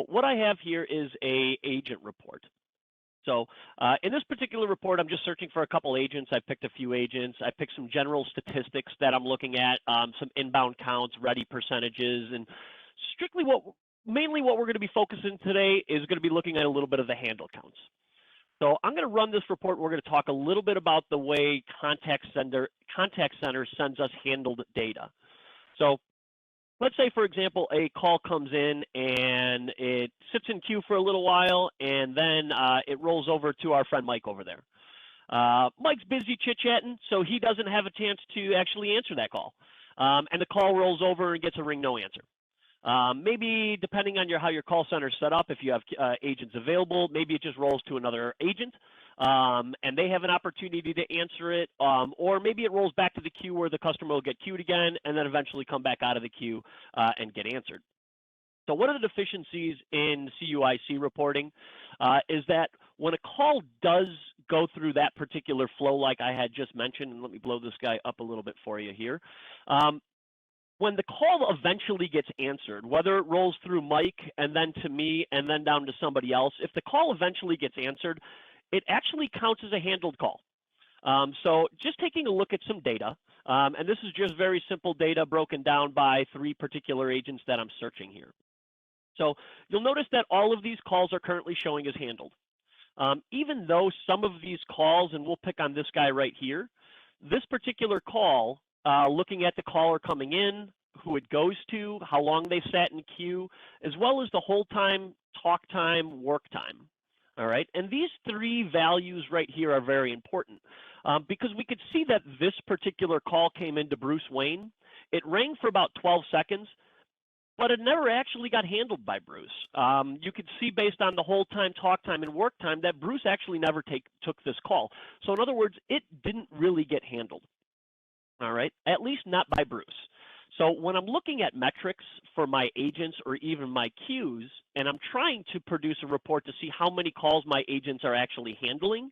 what I have here is a agent report. So in this particular report, I'm just searching for a couple agents. I picked a few agents. I picked some general statistics that I'm looking at, some inbound counts, ready percentages, and strictly mainly what we're going to be focusing today is going to be looking at a little bit of the handle counts. So I'm going to run this report. We're going to talk a little bit about the way contact center sends us handled data. So let's say, for example, a call comes in and it sits in queue for a little while, and then it rolls over to our friend Mike over there. Mike's busy chit-chatting, so he doesn't have a chance to actually answer that call. And the call rolls over and gets a ring, no answer. Maybe depending on how your call center is set up, if you have agents available, maybe it just rolls to another agent and they have an opportunity to answer it, or maybe it rolls back to the queue where the customer will get queued again and then eventually come back out of the queue and get answered. So one of the deficiencies in CUIC reporting is that when a call does go through that particular flow like I had just mentioned, and let me blow this guy up a little bit for you here, when the call eventually gets answered, whether it rolls through Mike and then to me and then down to somebody else, if the call eventually gets answered, it actually counts as a handled call. So just taking a look at some data, and this is just very simple data broken down by 3 particular agents that I'm searching here. So you'll notice that all of these calls are currently showing as handled. Even though some of these calls, and we'll pick on this guy right here, this particular call, looking at the caller coming in, who it goes to, how long they sat in queue, as well as the hold time, talk time, work time. All right, and these 3 values right here are very important because we could see that this particular call came into Bruce Wayne. It rang for about 12 seconds, but it never actually got handled by Bruce. You could see based on the hold time, talk time, and work time that Bruce actually never took this call. So in other words, it didn't really get handled. All right, at least not by Bruce. So when I'm looking at metrics for my agents or even my queues, and I'm trying to produce a report to see how many calls my agents are actually handling,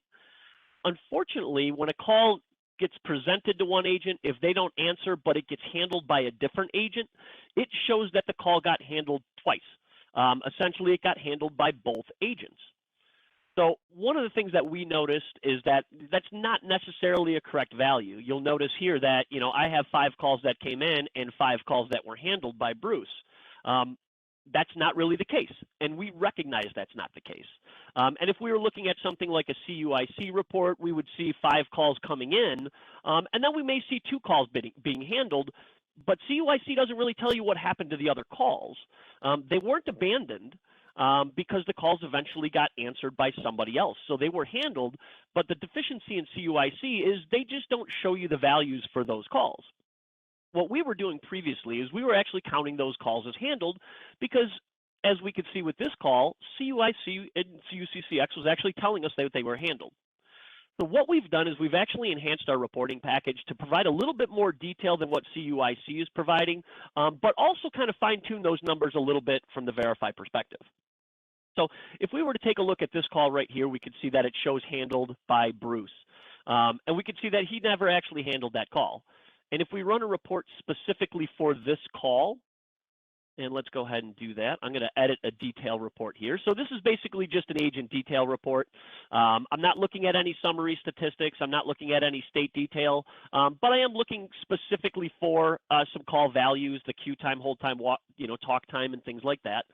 unfortunately, when a call gets presented to one agent, if they don't answer, but it gets handled by a different agent, it shows that the call got handled twice. Essentially, it got handled by both agents. So one of the things that we noticed is that that's not necessarily a correct value. You'll notice here that, I have 5 calls that came in and 5 calls that were handled by Bruce. That's not really the case, and we recognize that's not the case. And if we were looking at something like a CUIC report, we would see 5 calls coming in, and then we may see 2 calls being handled, but CUIC doesn't really tell you what happened to the other calls. They weren't abandoned. Because the calls eventually got answered by somebody else. So they were handled, but the deficiency in CUIC is they just don't show you the values for those calls. What we were doing previously is we were actually counting those calls as handled because, as we could see with this call, CUIC and UCCX was actually telling us that they were handled. So what we've done is we've actually enhanced our reporting package to provide a little bit more detail than what CUIC is providing, but also kind of fine-tune those numbers a little bit from the Variphy perspective. So if we were to take a look at this call right here, we could see that it shows handled by Bruce. And we could see that he never actually handled that call. And if we run a report specifically for this call, and let's go ahead and do that. I'm going to edit a detail report here. So this is basically just an agent detail report. I'm not looking at any summary statistics. I'm not looking at any state detail, but I am looking specifically for some call values, the queue time, hold time, talk time, and things like that.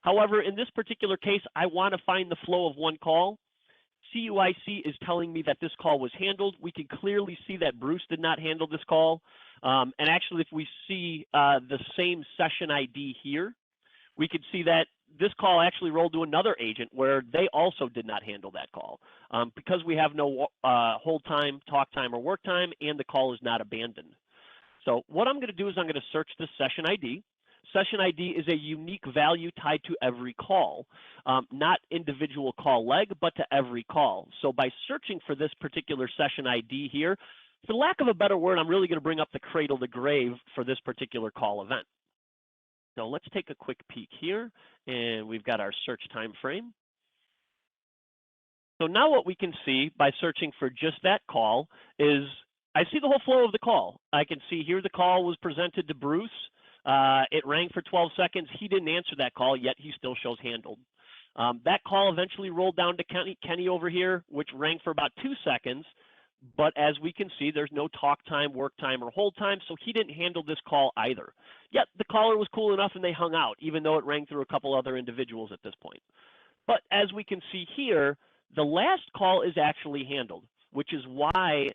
However, in this particular case, I want to find the flow of one call. CUIC is telling me that this call was handled. We can clearly see that Bruce did not handle this call. And actually, if we see the same session ID here, we could see that this call actually rolled to another agent where they also did not handle that call because we have no hold time, talk time, or work time, and the call is not abandoned. So what I'm going to do is I'm going to search this session ID. Session ID is a unique value tied to every call, not individual call leg, but to every call. So by searching for this particular session ID here, for lack of a better word, I'm really going to bring up the cradle to grave for this particular call event. So let's take a quick peek here, and we've got our search time frame. So now what we can see by searching for just that call is I see the whole flow of the call. I can see here the call was presented to Bruce. It rang for 12 seconds. He didn't answer that call, yet he still shows handled. That call eventually rolled down to Kenny over here, which rang for about 2 seconds. But as we can see, there's no talk time, work time, or hold time, so he didn't handle this call either. Yet the caller was cool enough and they hung out, even though it rang through a couple other individuals at this point. But as we can see here, the last call is actually handled, which is why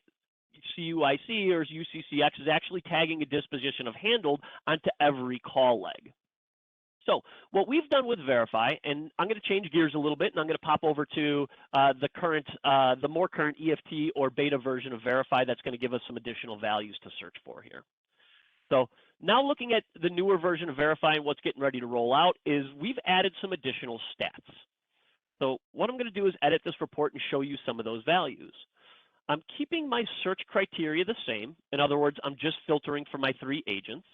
CUIC or UCCX is actually tagging a disposition of handled onto every call leg. So what we've done with Variphy, and I'm going to change gears a little bit, and I'm going to pop over to the more current EFT or beta version of Variphy that's going to give us some additional values to search for here. So now looking at the newer version of Variphy and what's getting ready to roll out is we've added some additional stats. So what I'm going to do is edit this report and show you some of those values. I'm keeping my search criteria the same. In other words, I'm just filtering for my 3 agents.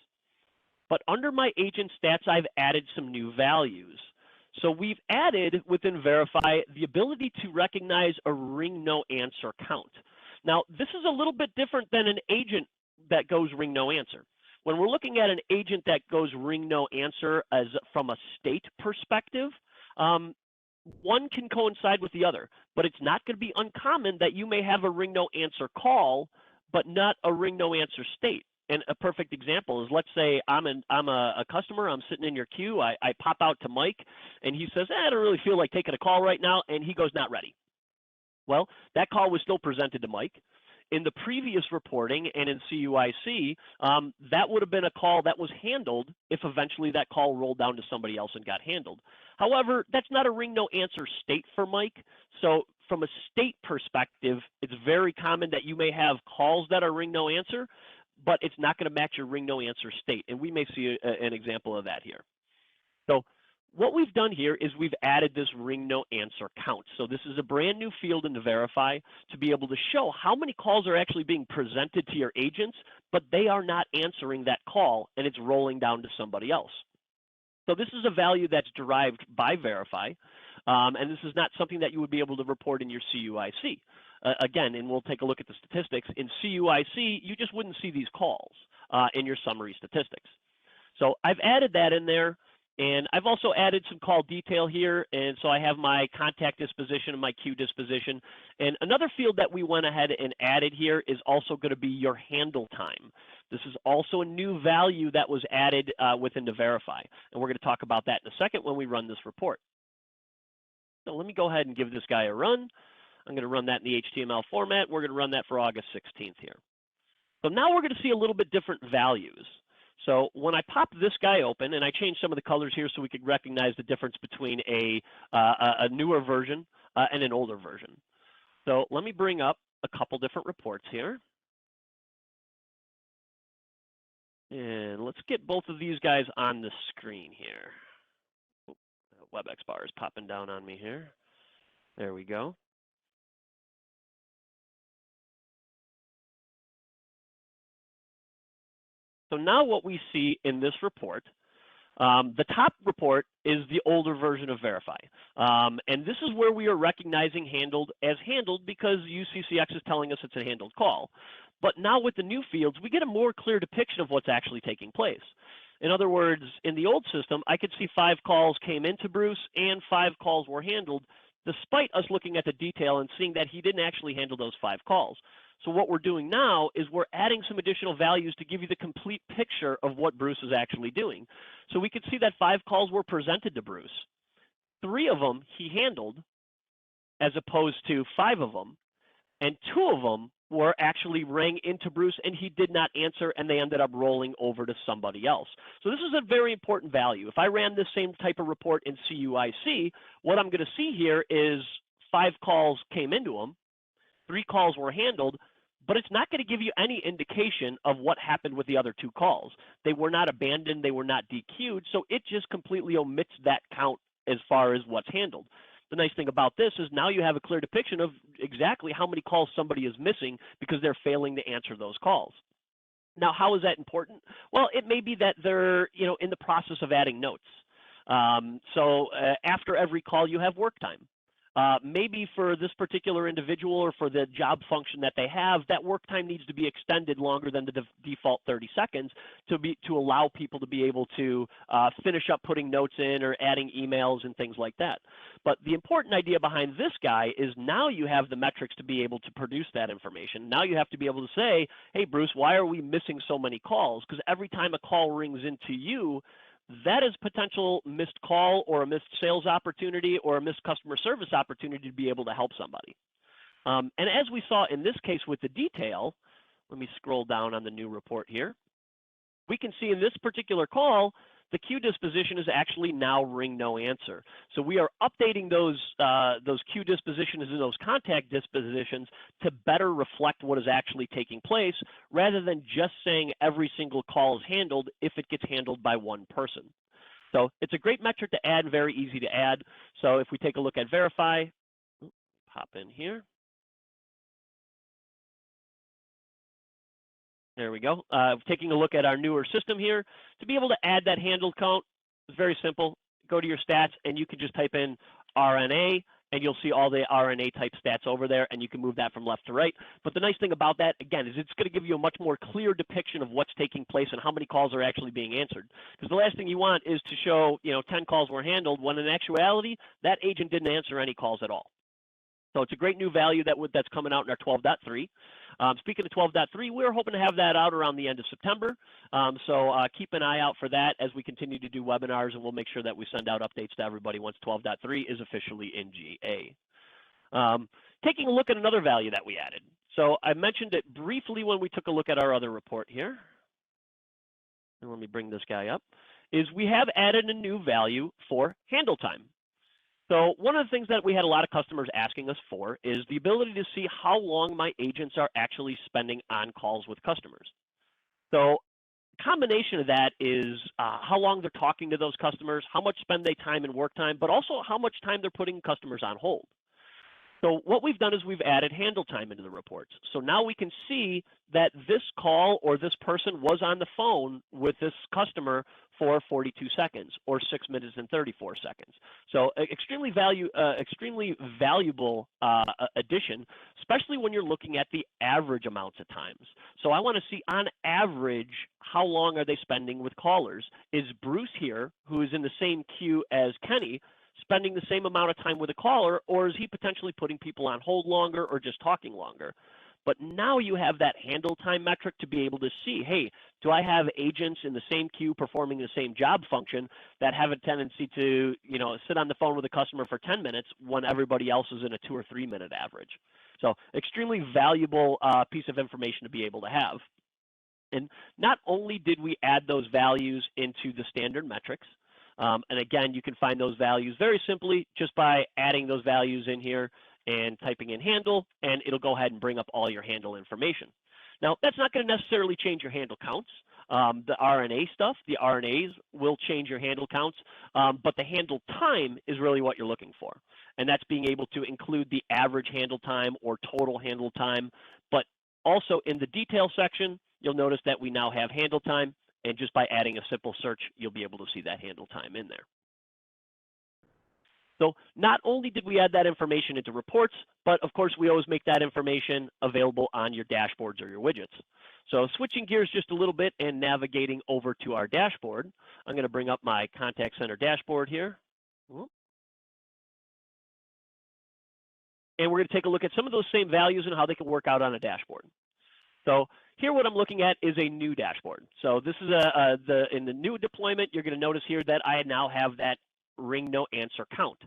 But under my agent stats, I've added some new values. So we've added within Variphy the ability to recognize a ring no answer count. Now, this is a little bit different than an agent that goes ring no answer. When we're looking at an agent that goes ring no answer as from a state perspective, one can coincide with the other, but it's not going to be uncommon that you may have a ring no answer call, but not a ring no answer state. And a perfect example is, let's say I'm a customer, I'm sitting in your queue, I pop out to Mike, and he says, I don't really feel like taking a call right now, and he goes, not ready. Well, that call was still presented to Mike. In the previous reporting and in CUIC, that would have been a call that was handled if eventually that call rolled down to somebody else and got handled. However, that's not a ring no answer state for Mike. So from a state perspective, it's very common that you may have calls that are ring no answer, but it's not going to match your ring no answer state. And we may see an example of that here. So what we've done here is we've added this ring no answer count. So this is a brand new field in the Variphy to be able to show how many calls are actually being presented to your agents, but they are not answering that call and it's rolling down to somebody else. So this is a value that's derived by Variphy, and this is not something that you would be able to report in your CUIC. Again, and we'll take a look at the statistics. In CUIC, you just wouldn't see these calls in your summary statistics. So I've added that in there, and I've also added some call detail here, and so I have my contact disposition and my queue disposition. And another field that we went ahead and added here is also going to be your handle time. This is also a new value that was added within the Variphy, and we're going to talk about that in a second when we run this report. So let me go ahead and give this guy a run. I'm going to run that in the HTML format. We're going to run that for August 16th here. So now we're going to see a little bit different values. So when I pop this guy open, and I changed some of the colors here so we could recognize the difference between a newer version and an older version. So let me bring up a couple different reports here. And let's get both of these guys on the screen here. Oh, WebEx bar is popping down on me here. There we go. So now what we see in this report, the top report is the older version of Variphy. And this is where we are recognizing handled as handled because UCCX is telling us it's a handled call. But now with the new fields, we get a more clear depiction of what's actually taking place. In other words, in the old system, I could see 5 calls came into Bruce and 5 calls were handled, despite us looking at the detail and seeing that he didn't actually handle those 5 calls. So what we're doing now is we're adding some additional values to give you the complete picture of what Bruce is actually doing. So we could see that 5 calls were presented to Bruce. 3 of them he handled as opposed to 5 of them. And 2 of them were actually rang into Bruce and he did not answer and they ended up rolling over to somebody else. So this is a very important value. If I ran this same type of report in CUIC, what I'm going to see here is 5 calls came into him, 3 calls were handled, but it's not going to give you any indication of what happened with the other 2 calls. They were not abandoned, they were not DQ'd, so it just completely omits that count as far as what's handled. The nice thing about this is now you have a clear depiction of exactly how many calls somebody is missing because they're failing to answer those calls. Now, how is that important? Well, it may be that they're in the process of adding notes. So after every call, you have work time. maybe for this particular individual or for the job function that they have, that work time needs to be extended longer than the default 30 seconds to allow people to be able to finish up putting notes in or adding emails and things like that. But the important idea behind this guy is now you have the metrics to be able to produce that information. Now you have to be able to say, hey, Bruce, why are we missing so many calls? Because every time a call rings into you, that is potential missed call or a missed sales opportunity or a missed customer service opportunity to be able to help somebody. And as we saw in this case with the detail, let me scroll down on the new report here. We can see in this particular call, the queue disposition is actually now ring no answer. So we are updating those queue dispositions and those contact dispositions to better reflect what is actually taking place, rather than just saying every single call is handled if it gets handled by one person. So it's a great metric to add, very easy to add. So if we take a look at Variphy, pop in here. There we go. Taking a look at our newer system here, to be able to add that handle count, it's very simple. Go to your stats and you can just type in RNA and you'll see all the RNA type stats over there, and you can move that from left to right. But the nice thing about that, again, is it's going to give you a much more clear depiction of what's taking place and how many calls are actually being answered. Because the last thing you want is to show, 10 calls were handled, when in actuality, that agent didn't answer any calls at all. So it's a great new value that's coming out in our 12.3. Speaking of 12.3, we're hoping to have that out around the end of September. So keep an eye out for that as we continue to do webinars, and we'll make sure that we send out updates to everybody once 12.3 is officially in GA. Taking a look at another value that we added. So I mentioned it briefly when we took a look at our other report here. And let me bring this guy up, is we have added a new value for handle time. So one of the things that we had a lot of customers asking us for is the ability to see how long my agents are actually spending on calls with customers. So a combination of that is how long they're talking to those customers, how much spend they time in work time, but also how much time they're putting customers on hold. So what we've done is we've added handle time into the reports. So now we can see that this call or this person was on the phone with this customer for 42 seconds or 6 minutes and 34 seconds. So extremely valuable addition, especially when you're looking at the average amounts of times. So I want to see on average, how long are they spending with callers? Is Bruce here, who is in the same queue as Kenny, spending the same amount of time with a caller, or is he potentially putting people on hold longer or just talking longer? But now you have that handle time metric to be able to see, hey, do I have agents in the same queue performing the same job function that have a tendency to, sit on the phone with a customer for 10 minutes when everybody else is in a 2 or 3 minute average? So extremely valuable piece of information to be able to have. And not only did we add those values into the standard metrics, and again, you can find those values very simply just by adding those values in here and typing in handle, and it'll go ahead and bring up all your handle information. Now, that's not going to necessarily change your handle counts. The RNA stuff, the RNAs will change your handle counts, but the handle time is really what you're looking for. And that's being able to include the average handle time or total handle time. But also in the detail section, you'll notice that we now have handle time. And just by adding a simple search, you'll be able to see that handle time in there. So not only did we add that information into reports, but of course we always make that information available on your dashboards or your widgets. So switching gears just a little bit and navigating over to our dashboard, I'm going to bring up my contact center dashboard here. And we're going to take a look at some of those same values and how they can work out on a dashboard. So here what I'm looking at is a new dashboard. So this is in the new deployment, you're going to notice here that I now have that ring no answer count.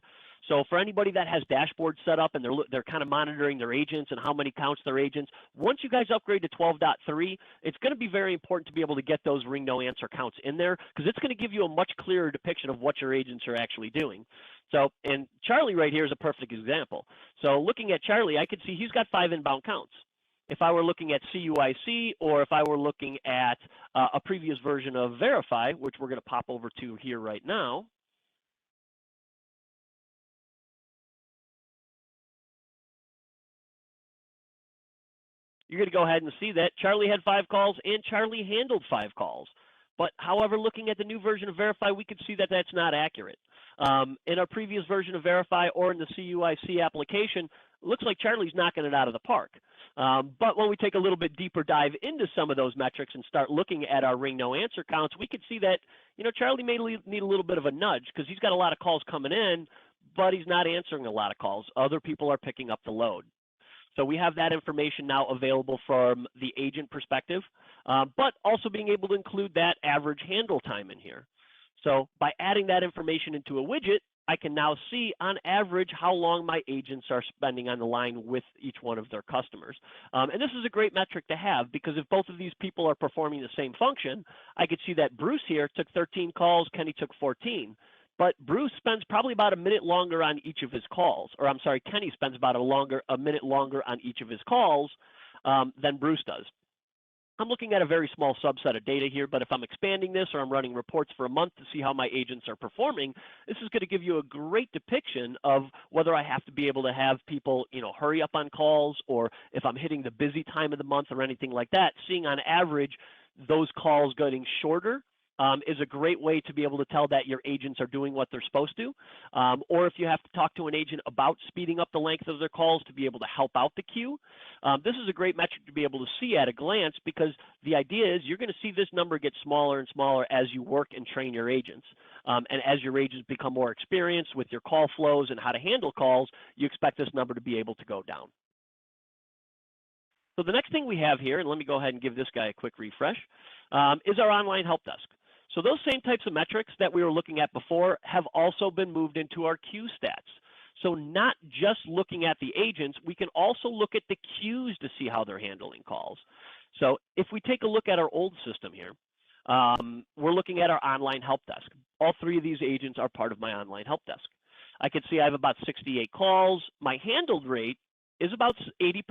So for anybody that has dashboards set up and they're kind of monitoring their agents and how many counts their agents, once you guys upgrade to 12.3, it's going to be very important to be able to get those ring no answer counts in there, because it's going to give you a much clearer depiction of what your agents are actually doing. So, and Charlie right here is a perfect example. So looking at Charlie, I could see he's got 5 inbound counts. If I were looking at CUIC, or if I were looking at a previous version of Variphy, which we're going to pop over to here right now, you're going to go ahead and see that Charlie had 5 calls and Charlie handled 5 calls. But however, looking at the new version of Variphy, we could see that that's not accurate. In our previous version of Variphy or in the CUIC application, it looks like Charlie's knocking it out of the park. But when we take a little bit deeper dive into some of those metrics and start looking at our ring no answer counts, we could see that, Charlie may need a little bit of a nudge because he's got a lot of calls coming in, but he's not answering a lot of calls. Other people are picking up the load. So we have that information now available from the agent perspective, but also being able to include that average handle time in here. So by adding that information into a widget, I can now see on average how long my agents are spending on the line with each one of their customers. And this is a great metric to have because if both of these people are performing the same function, I could see that Bruce here took 13 calls, Kenny took 14. But Bruce spends probably about a minute longer on each of his calls, or I'm sorry, Kenny spends about a minute longer on each of his calls than Bruce does. I'm looking at a very small subset of data here, but if I'm expanding this or I'm running reports for a month to see how my agents are performing, this is going to give you a great depiction of whether I have to be able to have people, hurry up on calls, or if I'm hitting the busy time of the month or anything like that. Seeing on average those calls getting shorter is a great way to be able to tell that your agents are doing what they're supposed to. Or if you have to talk to an agent about speeding up the length of their calls to be able to help out the queue. This is a great metric to be able to see at a glance because the idea is you're going to see this number get smaller and smaller as you work and train your agents. And as your agents become more experienced with your call flows and how to handle calls, you expect this number to be able to go down. So the next thing we have here, and let me go ahead and give this guy a quick refresh, is our online help desk. So those same types of metrics that we were looking at before have also been moved into our queue stats. So not just looking at the agents, we can also look at the queues to see how they're handling calls. So if we take a look at our old system here, we're looking at our online help desk. All three of these agents are part of my online help desk. I can see I have about 68 calls. My handled rate is about 80%.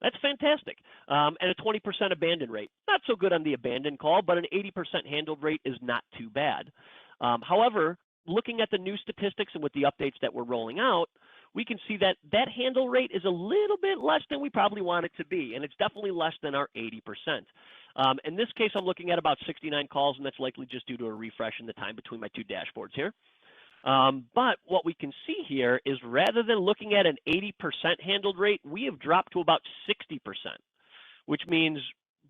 That's fantastic. And a 20% abandon rate. Not so good on the abandoned call, but an 80% handled rate is not too bad. However, looking at the new statistics and with the updates that we're rolling out, we can see that that handle rate is a little bit less than we probably want it to be, and it's definitely less than our 80%. In this case, I'm looking at about 69 calls, and that's likely just due to a refresh in the time between my two dashboards here. But what we can see here is rather than looking at an 80% handled rate, we have dropped to about 60%, which means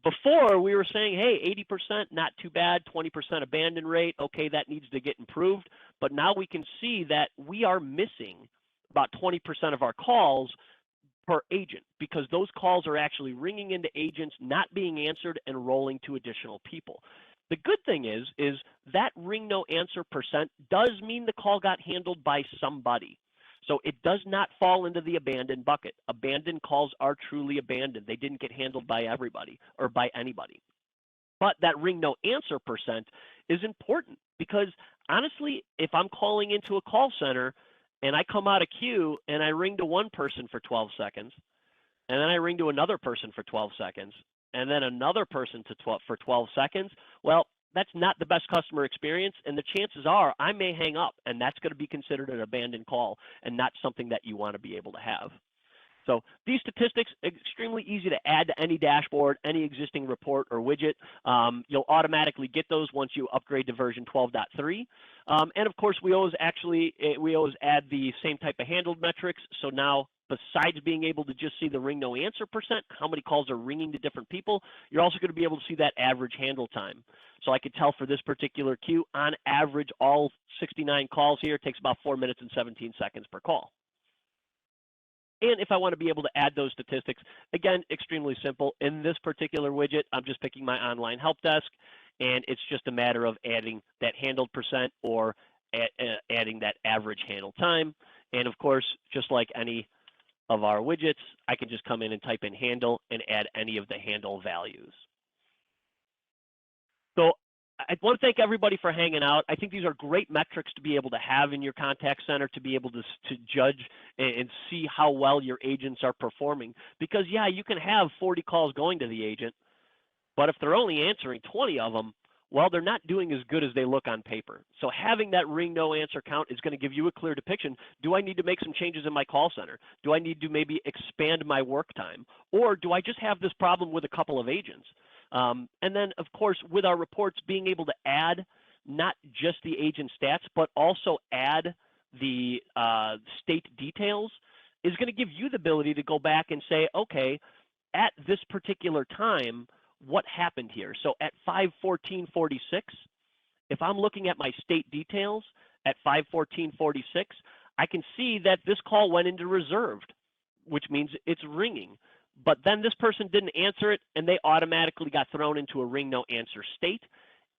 before we were saying, hey, 80%, not too bad, 20% abandon rate, okay, that needs to get improved. But now we can see that we are missing about 20% of our calls per agent because those calls are actually ringing into agents, not being answered, and rolling to additional people. The good thing is that ring no answer percent does mean the call got handled by somebody. So it does not fall into the abandoned bucket. Abandoned calls are truly abandoned. They didn't get handled by everybody or by anybody. But that ring no answer percent is important because honestly, if I'm calling into a call center and I come out of queue and I ring to one person for 12 seconds, and then I ring to another person for 12 seconds, and then another person for 12 seconds, well, that's not the best customer experience, and the chances are I may hang up, and that's going to be considered an abandoned call and not something that you want to be able to have. So these statistics are extremely easy to add to any dashboard, any existing report or widget. You'll automatically get those once you upgrade to version 12.3. And of course, we always add the same type of handled metrics. So now, besides being able to just see the ring no answer percent, how many calls are ringing to different people, you're also going to be able to see that average handle time. So I could tell for this particular queue, on average, all 69 calls here takes about 4 minutes and 17 seconds per call. And if I want to be able to add those statistics, again, extremely simple. In this particular widget, I'm just picking my online help desk, and it's just a matter of adding that handled percent or adding that average handle time. And of course, just like any of our widgets, I can just come in and type in handle and add any of the handle values. So I want to thank everybody for hanging out. I think these are great metrics to be able to have in your contact center to be able to judge and see how well your agents are performing. Because, yeah, you can have 40 calls going to the agent, but if they're only answering 20 of them, well, they're not doing as good as they look on paper. So having that ring no answer count is going to give you a clear depiction. Do I need to make some changes in my call center? Do I need to maybe expand my work time? Or do I just have this problem with a couple of agents? And then, of course, with our reports, being able to add not just the agent stats, but also add the state details, is going to give you the ability to go back and say, okay, at this particular time, what happened here? So at 5/14/46, if I'm looking at my state details at 5/14/46, I can see that this call went into reserved, which means it's ringing. But then this person didn't answer it, and they automatically got thrown into a ring no answer state,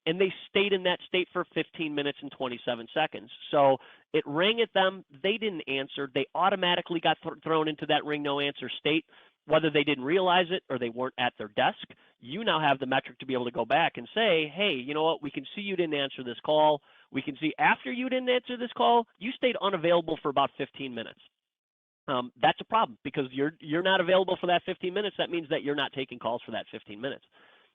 and they stayed in that state for 15 minutes and 27 seconds. So it rang at them, they didn't answer, they automatically got thrown into that ring no answer state, whether they didn't realize it or they weren't at their desk. You now have the metric to be able to go back and say, hey, you know what, we can see you didn't answer this call. We can see after you didn't answer this call, you stayed unavailable for about 15 minutes. That's a problem because you're not available for that 15 minutes. That means that you're not taking calls for that 15 minutes.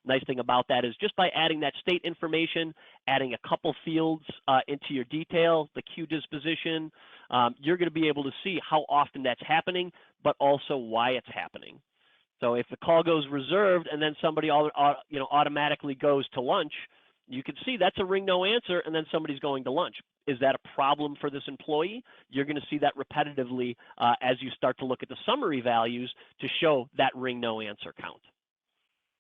Nice thing about that is just by adding that state information, adding a couple fields into your detail, the queue disposition, you're going to be able to see how often that's happening, but also why it's happening. So if the call goes reserved and then somebody automatically goes to lunch, you can see that's a ring no answer and then somebody's going to lunch. Is that a problem for this employee? You're going to see that repetitively as you start to look at the summary values to show that ring no answer count.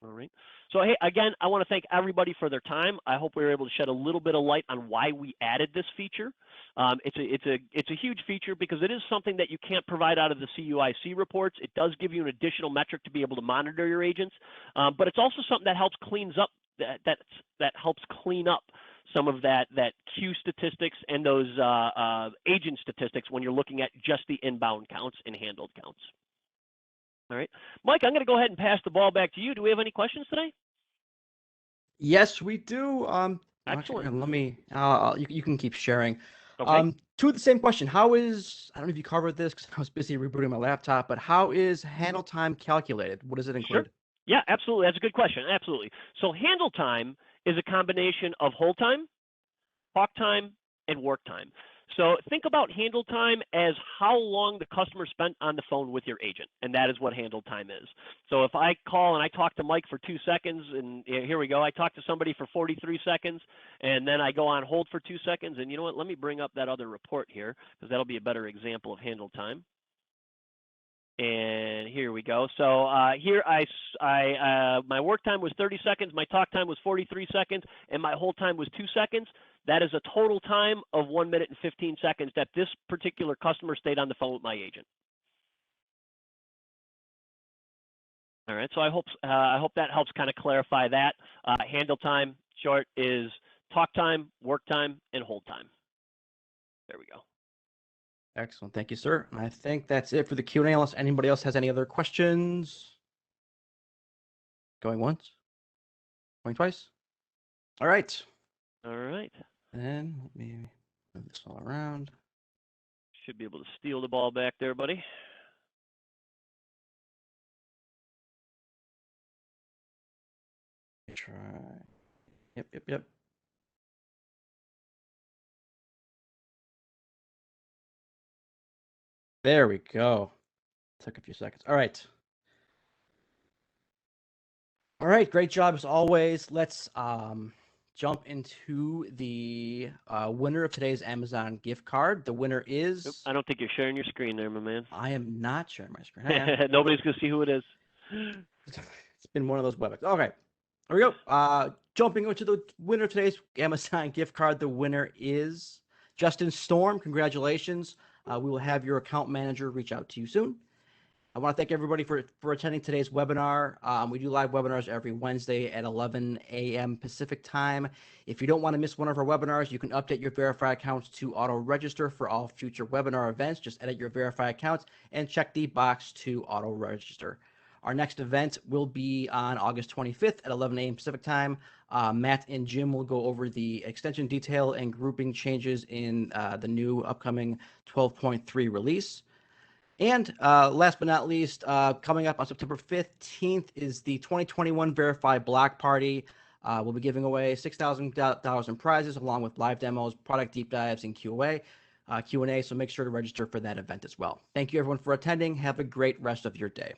All right. So, hey, again, I want to thank everybody for their time. I hope we were able to shed a little bit of light on why we added this feature. It's a huge feature because it is something that you can't provide out of the CUIC reports. It does give you an additional metric to be able to monitor your agents, but it's also something that helps that helps clean up some of that queue statistics and those agent statistics when you're looking at just the inbound counts and handled counts. All right, Mike, I'm going to go ahead and pass the ball back to you. Do we have any questions today? Yes, we do. Excellent. Let me. You can keep sharing. Okay. To the same question. How is, I don't know if you covered this because I was busy rebooting my laptop, but how is handle time calculated? What does it include? Sure. Yeah, absolutely. That's a good question. Absolutely. So handle time is a combination of hold time, talk time, and work time. So think about handle time as how long the customer spent on the phone with your agent, and that is what handle time is. So if I call and I talk to Mike for 2 seconds, and here we go, I talk to somebody for 43 seconds, and then I go on hold for 2 seconds, and you know what, let me bring up that other report here, because that'll be a better example of handle time. And here we go. So here my work time was 30 seconds, my talk time was 43 seconds, and my hold time was 2 seconds. That is a total time of 1 minute and 15 seconds that this particular customer stayed on the phone with my agent. All right, so I hope that helps kind of clarify that. Handle time, short, is talk time, work time, and hold time. There we go. Excellent. Thank you, sir. I think that's it for the Q&A unless anybody else has any other questions. Going once? Going twice? All right. All right. And let me move this all around. Should be able to steal the ball back there, buddy. Try. Yep. There we go. Took a few seconds. All right. All right. Great job as always. Let's jump into the winner of today's Amazon gift card. The winner is... I don't think you're sharing your screen there, my man. I am not sharing my screen. Nobody's going to see who it is. It's been one of those WebEx. Okay. There we go. Jumping into the winner of today's Amazon gift card. The winner is Justin Storm. Congratulations. We will have your account manager reach out to you soon. I want to thank everybody for attending today's webinar. We do live webinars every Wednesday at 11 a.m. Pacific time. If you don't want to miss one of our webinars, you can update your Verify accounts to auto-register for all future webinar events. Just edit your Verify accounts and check the box to auto-register. Our next event will be on August 25th at 11 a.m. Pacific time. Matt and Jim will go over the extension detail and grouping changes in the new upcoming 12.3 release. And last but not least, coming up on September 15th is the 2021 Verify Block Party. We'll be giving away $6,000 in prizes along with live demos, product deep dives, and Q&A. So make sure to register for that event as well. Thank you, everyone, for attending. Have a great rest of your day.